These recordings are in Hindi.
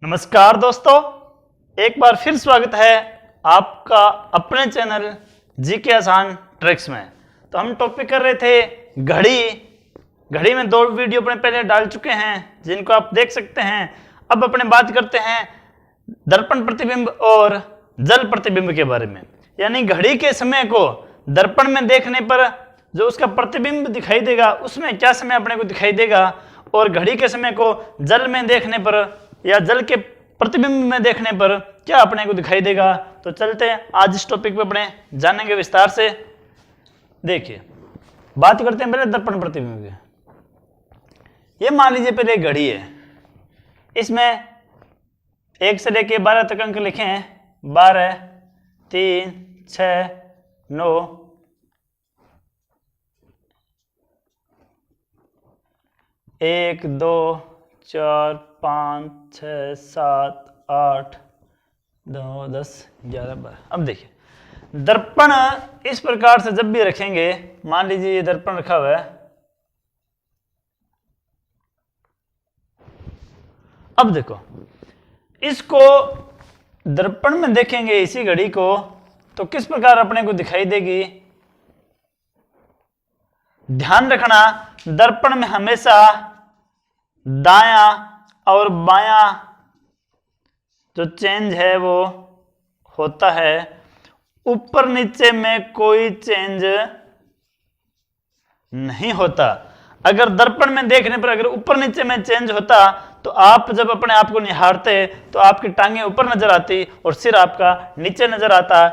नमस्कार दोस्तों, एक बार फिर स्वागत है आपका अपने चैनल जीके आसान ट्रिक्स में। तो हम टॉपिक कर रहे थे घड़ी में 2 वीडियो अपने पहले डाल चुके हैं जिनको आप देख सकते हैं। अब अपने बात करते हैं दर्पण प्रतिबिंब और जल प्रतिबिंब के बारे में। यानी घड़ी के समय को दर्पण में देखने पर जो उसका प्रतिबिंब दिखाई देगा उसमें क्या समय अपने को दिखाई देगा, और घड़ी के समय को जल में देखने पर या जल के प्रतिबिंब में देखने पर क्या अपने को दिखाई देगा। तो चलते हैं आज इस टॉपिक पे अपने जानेंगे विस्तार से। देखिए, बात करते हैं पहले दर्पण प्रतिबिंब की। ये मान लीजिए पहले घड़ी है, इसमें 1 से लेके 12 तक अंक लिखे हैं। 12, 3, 6, 9, 1, 2, 4, 5, 6, 7, 8, 9, 10, 11, 12। अब देखिए, दर्पण इस प्रकार से जब भी रखेंगे, मान लीजिए ये दर्पण रखा हुआ है। अब देखो, इसको दर्पण में देखेंगे इसी घड़ी को तो किस प्रकार अपने को दिखाई देगी। ध्यान रखना, दर्पण में हमेशा दायां और बायां जो चेंज है वो होता है, ऊपर नीचे में कोई चेंज नहीं होता। अगर दर्पण में देखने पर अगर ऊपर नीचे में चेंज होता तो आप जब अपने आप को निहारते तो आपकी टांगें ऊपर नजर आती और सिर आपका नीचे नजर आता।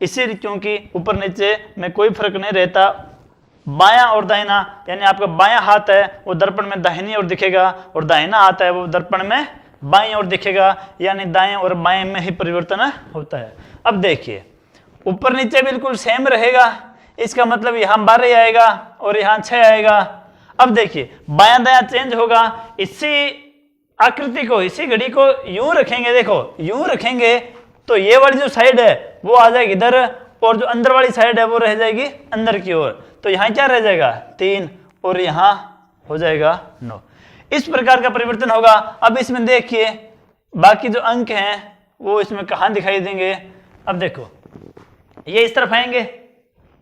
इसी क्योंकि ऊपर नीचे में कोई फर्क नहीं रहता। बायां और दाहिना, यानी आपका बायां हाथ है वो दर्पण में दाहिनी ओर दिखेगा और दाहिना हाथ है वो दर्पण में बाईं ओर दिखेगा, यानी दाएं और बाएं में ही परिवर्तन होता है। अब देखिए, ऊपर नीचे बिल्कुल सेम रहेगा, इसका मतलब यहाँ 12 आएगा और यहाँ 6 आएगा। अब देखिए, बायां दायां चेंज होगा। इसी आकृति को, इसी घड़ी को यूं रखेंगे, देखो यूं रखेंगे तो ये वाली जो साइड है वो आ जाएगी इधर और जो अंदर वाली साइड है वो रह जाएगी अंदर की ओर। तो यहाँ क्या रह जाएगा 3 और यहाँ हो जाएगा 9। इस प्रकार का परिवर्तन होगा। अब इसमें देखिए, बाकी जो अंक हैं वो इसमें कहाँ दिखाई देंगे। अब देखो, ये इस तरफ आएंगे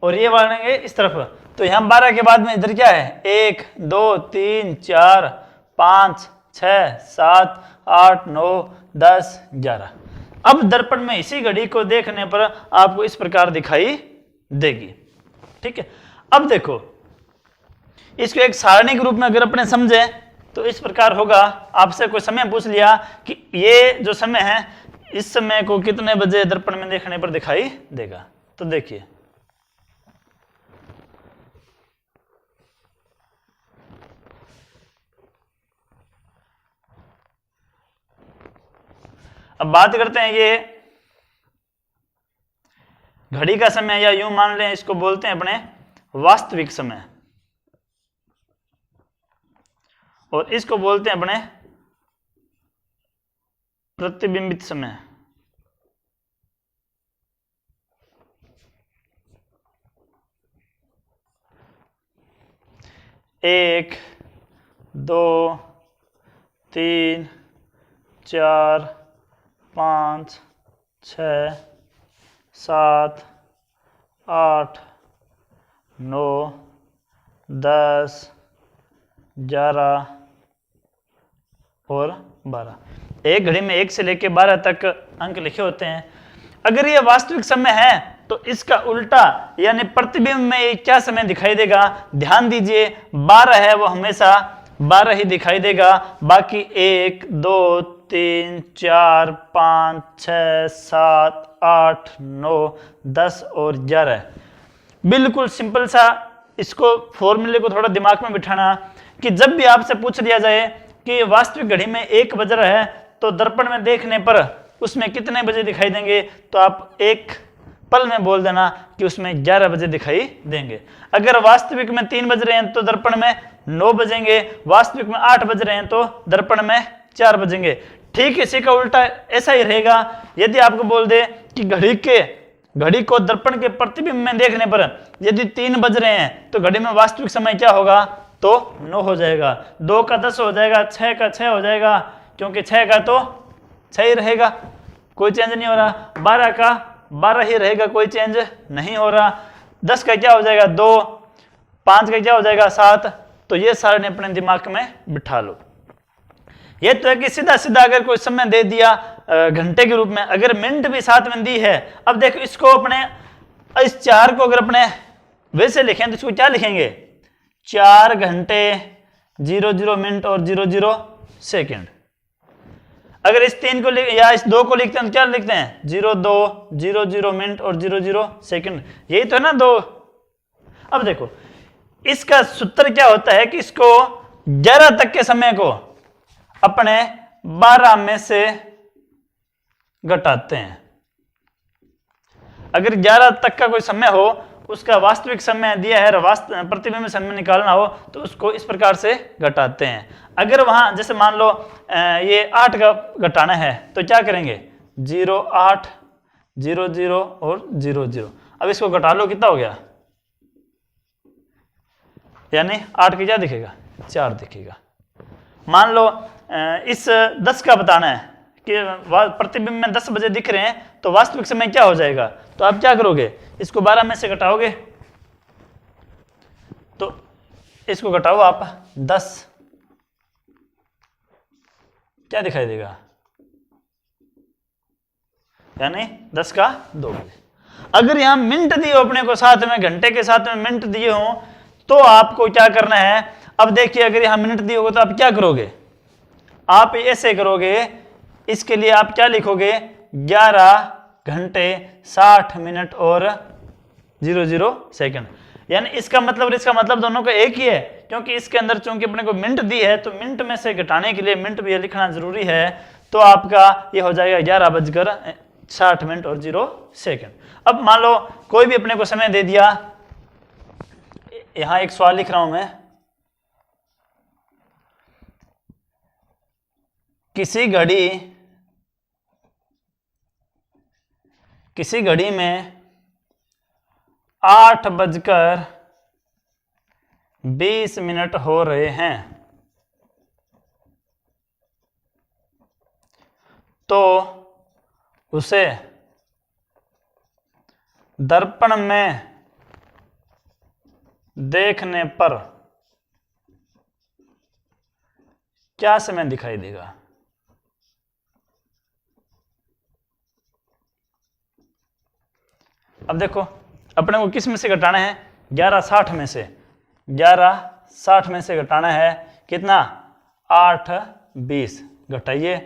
और ये बढ़ेंगे इस तरफ। तो यहाँ 12 के बाद में इधर क्या है 1, 2, 3, 4, 5, 6, 7, 8, 9, 10, 11। अब दर्पण में इसी घड़ी को देखने पर आपको इस प्रकार दिखाई देगी। ठीक है, अब देखो, इसको एक सारणी के रूप में अगर अपने समझे तो इस प्रकार होगा। आपसे कोई समय पूछ लिया कि ये जो समय है इस समय को कितने बजे दर्पण में देखने पर दिखाई देगा। तो देखिए, अब बात करते हैं ये घड़ी का समय, या यूं मान लें इसको बोलते हैं अपने वास्तविक समय, और इसको बोलते हैं अपने प्रतिबिंबित समय। एक, 2, 3, 4, 5, 6, 7, 8, 9, 10, 11 और 12। एक घड़ी में 1 से लेकर 12 तक अंक लिखे होते हैं। अगर ये वास्तविक समय है तो इसका उल्टा यानी प्रतिबिंब में क्या समय दिखाई देगा। ध्यान दीजिए, 12 है वो हमेशा 12 ही दिखाई देगा। बाकी 1, 2, 3, 4, 5, 6, 7, 8, 9, 10 और 11। बिल्कुल सिंपल सा इसको फॉर्मूले को थोड़ा दिमाग में बिठाना कि जब भी आपसे पूछ लिया जाए कि वास्तविक घड़ी में 1 बज रहा है तो दर्पण में देखने पर उसमें कितने बजे दिखाई देंगे, तो आप एक पल में बोल देना कि उसमें 11 बजे दिखाई देंगे। अगर वास्तविक में 3 बज रहे हैं तो दर्पण में 9 बजेंगे, वास्तविक में 8 बज रहे हैं तो दर्पण में 4 बजेंगे। ठीक इसी का उल्टा ऐसा ही रहेगा। यदि आपको बोल दे कि घड़ी को दर्पण के प्रतिबिंब में देखने पर यदि 3 बज रहे हैं तो घड़ी में वास्तविक समय क्या होगा, तो 9 हो जाएगा। 2 का 10 हो जाएगा, 6 का 6 हो जाएगा, क्योंकि 6 का तो 6 ही रहेगा, कोई चेंज नहीं हो रहा। 12 का 12 ही रहेगा, कोई चेंज नहीं हो रहा। 10 का क्या हो जाएगा 2, 5 का क्या हो जाएगा 7। तो ये सारे अपने दिमाग में बिठा लो। ये तो है कि सीधा सीधा अगर कोई समय दे दिया घंटे के रूप में, अगर मिनट भी साथ में दी है। अब देखो इसको अपने इस 4 को अगर अपने वैसे लिखें तो इसको क्या लिखेंगे 4 घंटे 00 मिनट और 00 सेकंड। अगर इस 3 को या इस 2 को लिखते हैं तो क्या लिखते हैं 02 00 मिनट और 00 सेकंड। यही तो है ना 2। अब देखो इसका सूत्र क्या होता है कि इसको 11 तक के समय को अपने 12 में से घटाते हैं। अगर 11 तक का कोई समय हो, उसका वास्तविक समय दिया है, प्रतिबिंब समय निकालना हो, तो उसको इस प्रकार से घटाते हैं। अगर वहां जैसे मान लो ये 8 का घटाना है तो क्या करेंगे 0 8 0 0 और 0 0। अब इसको घटा लो, कितना हो गया, यानी 8 की क्या दिखेगा 4 दिखेगा। मान लो इस 10 का बताना है कि प्रतिबिंब में 10 बजे दिख रहे हैं, तो वास्तविक समय क्या हो जाएगा। तो आप क्या करोगे, इसको 12 में से घटाओगे, तो इसको घटाओ आप 10, क्या दिखाई देगा, यानी 10 का 2 बजे। अगर यहां मिनट दिए अपने को साथ में, घंटे के साथ में मिनट दिए हों, तो आपको क्या करना है। अब देखिए अगर यहां मिनट दिए होगा तो आप क्या करोगे, आप ऐसे करोगे, इसके लिए आप क्या लिखोगे 11 घंटे 60 मिनट और 00 सेकंड। यानी इसका मतलब और इसका मतलब दोनों का एक ही है, क्योंकि इसके अंदर चूंकि अपने को मिनट दी है तो मिनट में से घटाने के लिए मिनट भी लिखना जरूरी है। तो आपका ये हो जाएगा 11:60 मिनट और 0 सेकंड। अब मान लो कोई भी अपने को समय दे दिया, यहां एक सवाल लिख रहा हूं मैं, किसी घड़ी में 8:20 हो रहे हैं, तो उसे दर्पण में देखने पर क्या समय दिखाई देगा। अब देखो अपने को किस में से घटाना है 11:60 में से, 11:60 में से घटाना है कितना 8:20, घटाइए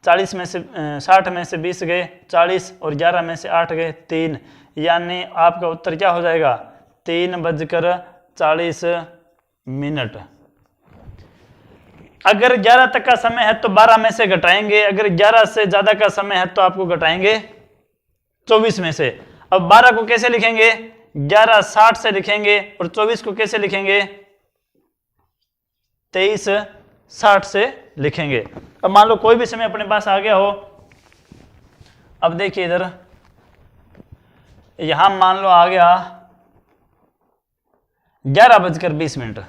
40 में से 60 में से 20 गए 40 और 11 में से 8 गए 3, यानी आपका उत्तर क्या हो जाएगा 3:40 मिनट। अगर 11 तक का समय है तो 12 में से घटाएंगे, अगर 11 से ज्यादा का समय है तो आपको घटाएंगे 24 में से। अब 12 को कैसे लिखेंगे 11:60 से लिखेंगे, और 24 को कैसे लिखेंगे 23:60 से लिखेंगे। अब मान लो कोई भी समय अपने पास आ गया हो, अब देखिए इधर यहां मान लो आ गया 11:20।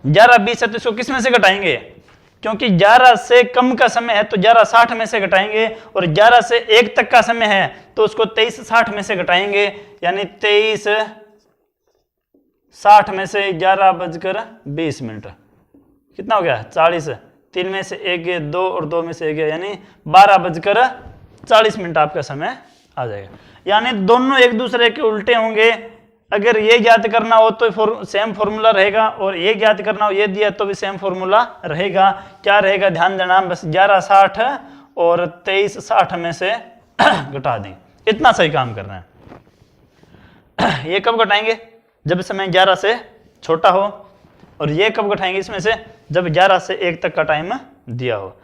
11:20 है तो इसको किस में से घटाएंगे, क्योंकि 11 से कम का समय है तो 11:60 में से घटाएंगे, और 11 से 1 तक का समय है तो उसको 23:60 में से घटाएंगे, यानी 23:60 में से 11:20। कितना हो गया 40, 3 में से 1 गया 2 और 2 में से 1 गया, यानी 12:40 आपका समय आ जाएगा। यानी दोनों एक दूसरे के उल्टे होंगे। अगर ये ज्ञात करना हो तो सेम फॉर्मूला रहेगा, और ये ज्ञात करना हो ये दिया तो भी सेम फॉर्मूला रहेगा। क्या रहेगा ध्यान देना, बस 11:60 और 23:60 में से घटा दें, इतना सही काम करना है। ये कब घटाएंगे जब समय 11 से छोटा हो, और ये कब घटाएंगे इसमें से जब 11 से 1 तक का टाइम दिया हो।